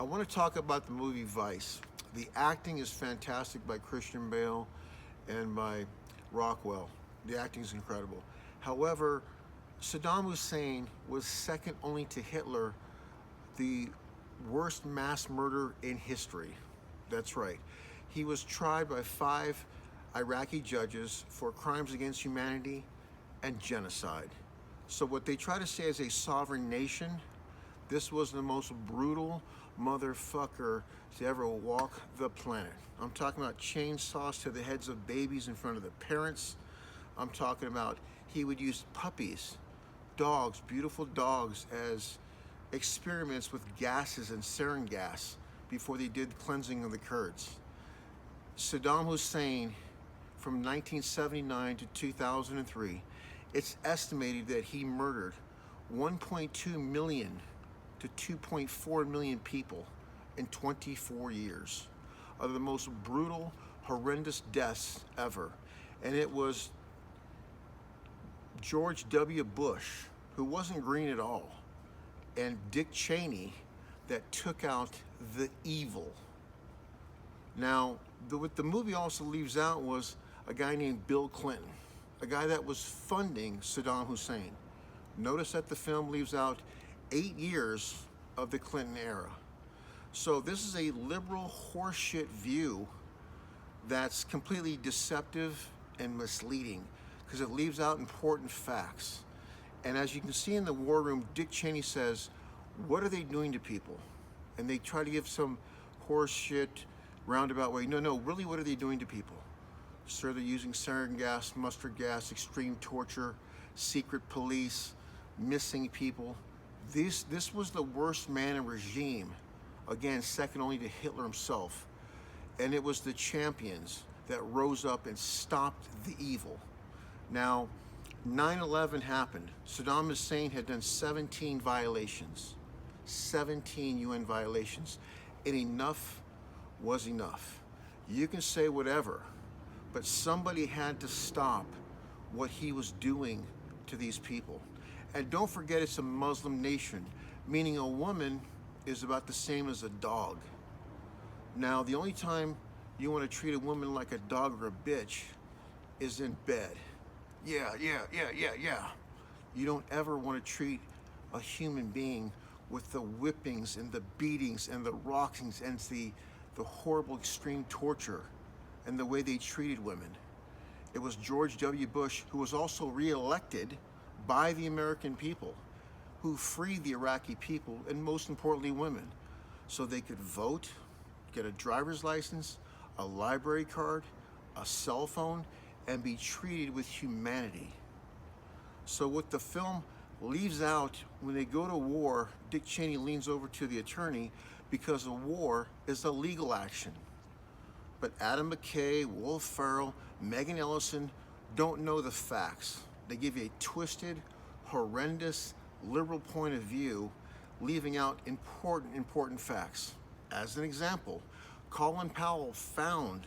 I want to talk about the movie Vice. The acting is fantastic by Christian Bale and by Rockwell. The acting is incredible. However, Saddam Hussein was second only to Hitler, the worst mass murderer in history. That's right. He was tried by 5 Iraqi judges for crimes against humanity and genocide. So what they try to say is a sovereign nation. This was the most brutal motherfucker to ever walk the planet. I'm talking about chainsaws to the heads of babies in front of the parents. I'm talking about he would use puppies, dogs, beautiful dogs, as experiments with gases and sarin gas before they did the cleansing of the Kurds. Saddam Hussein, from 1979 to 2003, it's estimated that he murdered 1.2 million to 2.4 million people in 24 years, of the most brutal, horrendous deaths ever. And it was George W. Bush, who wasn't green at all, and Dick Cheney that took out the evil. Now, what the movie also leaves out was a guy named Bill Clinton, a guy that was funding Saddam Hussein. Notice that the film leaves out 8 years of the Clinton era. So this is a liberal horseshit view that's completely deceptive and misleading because it leaves out important facts. And as you can see in the war room, Dick Cheney says, what are they doing to people? And they try to give some horseshit roundabout way. No, really, what are they doing to people? Sir, they're using sarin gas, mustard gas, extreme torture, secret police, missing people. This was the worst man in regime, again, second only to Hitler himself. And it was the champions that rose up and stopped the evil. Now, 9/11 happened. Saddam Hussein had done 17 violations, 17 UN violations, and enough was enough. You can say whatever, but somebody had to stop what he was doing to these people. And don't forget, it's a Muslim nation, meaning a woman is about the same as a dog. Now, the only time you want to treat a woman like a dog or a bitch is in bed. Yeah. You don't ever want to treat a human being with the whippings and the beatings and the rockings and the horrible extreme torture and the way they treated women. It was George W. Bush, who was also re-elected by the American people, who freed the Iraqi people, and most importantly, women, so they could vote, get a driver's license, a library card, a cell phone, and be treated with humanity. So what the film leaves out, when they go to war, Dick Cheney leans over to the attorney because a war is a legal action. But Adam McKay, Will Ferrell, Megan Ellison don't know the facts. They give you a twisted, horrendous, liberal point of view, leaving out important facts. As an example, Colin Powell found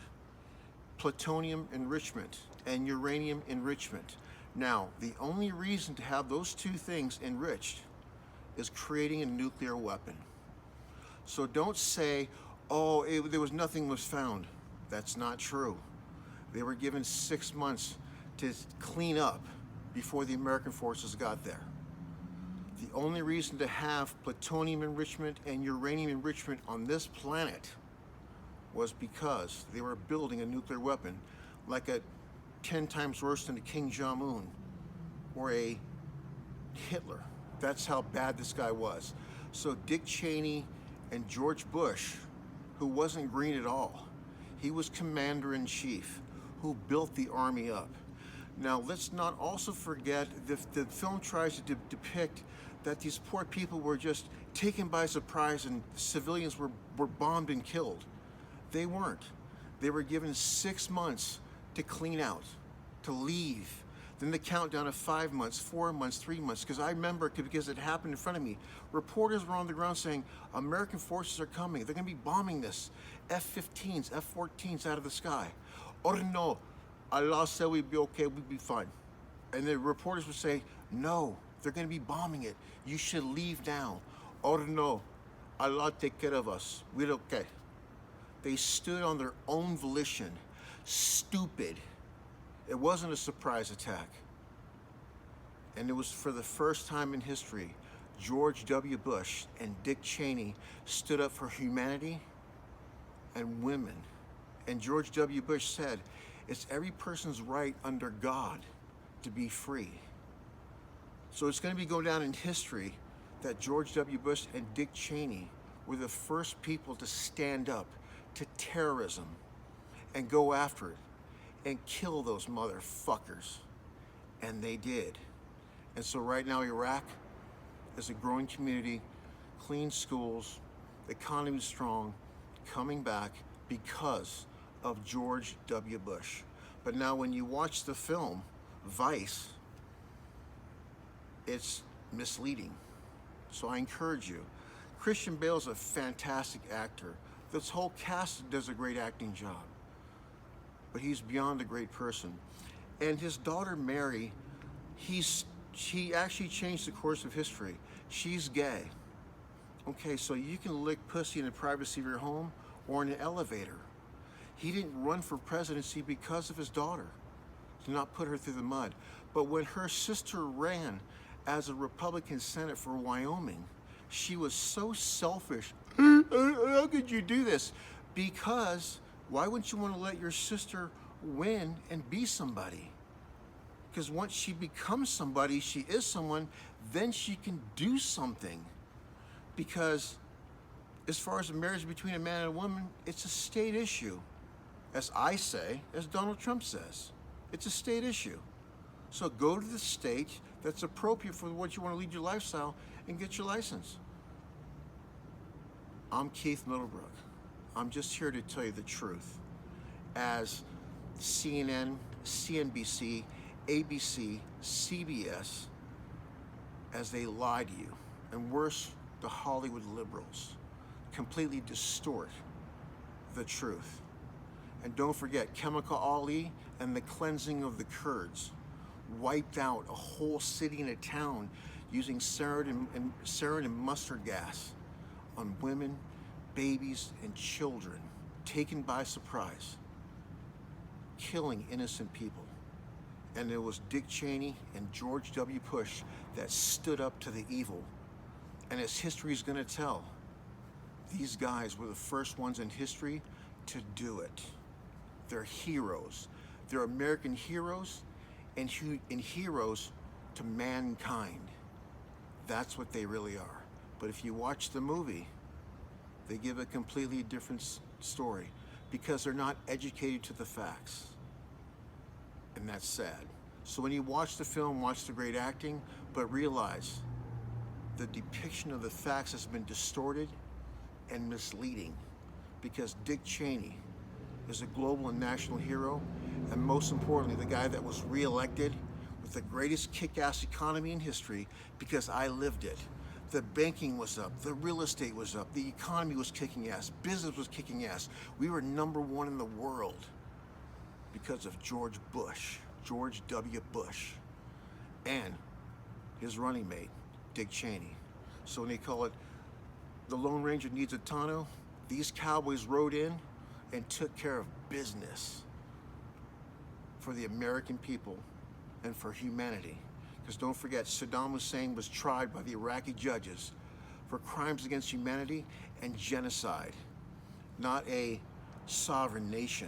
plutonium enrichment and uranium enrichment. Now, the only reason to have those two things enriched is creating a nuclear weapon. So don't say, there was nothing was found. That's not true. They were given 6 months to clean up before the American forces got there. The only reason to have plutonium enrichment and uranium enrichment on this planet was because they were building a nuclear weapon, like a 10 times worse than a King Jong-un or a Hitler. That's how bad this guy was. So Dick Cheney and George Bush, who wasn't green at all, he was commander-in-chief who built the army up. Now, let's not also forget the film tries to depict that these poor people were just taken by surprise and civilians were bombed and killed. They weren't. They were given 6 months to clean out, to leave. Then the countdown of 5 months, 4 months, 3 months, because I remember, because it happened in front of me. Reporters were on the ground saying, American forces are coming. They're going to be bombing this. F-15s, F-14s out of the sky. Oh no, Allah said we'd be okay, we'd be fine. And the reporters would say, no, they're going to be bombing it. You should leave now. Oh no, Allah take care of us. We're okay. They stood on their own volition. Stupid. It wasn't a surprise attack. And it was for the first time in history, George W. Bush and Dick Cheney stood up for humanity and women. And George W. Bush said, it's every person's right under God to be free. So it's going to be going down in history that George W. Bush and Dick Cheney were the first people to stand up to terrorism and go after it and kill those motherfuckers. And they did. And so right now Iraq is a growing community, clean schools, the economy is strong, coming back because of George W. Bush. But now when you watch the film, Vice, it's misleading. So I encourage you. Christian Bale's a fantastic actor. This whole cast does a great acting job. But he's beyond a great person. And his daughter Mary, she actually changed the course of history. She's gay. Okay, so you can lick pussy in the privacy of your home or in an elevator. He didn't run for presidency because of his daughter, to not put her through the mud. But when her sister ran as a Republican Senate for Wyoming, she was so selfish. How could you do this? Because why wouldn't you want to let your sister win and be somebody? Because once she becomes somebody, she is someone, then she can do something. Because as far as a marriage between a man and a woman, it's a state issue. As I say, as Donald Trump says, it's a state issue. So go to the state that's appropriate for what you want to lead your lifestyle and get your license. I'm Keith Middlebrook. I'm just here to tell you the truth. As CNN, CNBC, ABC, CBS, as they lie to you, and worse, the Hollywood liberals, completely distort the truth. And don't forget, Chemical Ali and the cleansing of the Kurds wiped out a whole city and a town using sarin and mustard gas on women, babies, and children, taken by surprise, killing innocent people. And it was Dick Cheney and George W. Bush that stood up to the evil. And as history is going to tell, these guys were the first ones in history to do it. They're heroes. They're American heroes and heroes to mankind. That's what they really are. But if you watch the movie, they give a completely different story because they're not educated to the facts. And that's sad. So when you watch the film, watch the great acting, but realize the depiction of the facts has been distorted and misleading because Dick Cheney is a global and national hero, and most importantly, the guy that was reelected with the greatest kick-ass economy in history because I lived it. The banking was up, the real estate was up, the economy was kicking ass, business was kicking ass. We were #1 in the world because of George W. Bush, and his running mate, Dick Cheney. So when they call it the Lone Ranger needs a tonneau, these cowboys rode in and took care of business for the American people and for humanity. Because don't forget, Saddam Hussein was tried by the Iraqi judges for crimes against humanity and genocide, not a sovereign nation.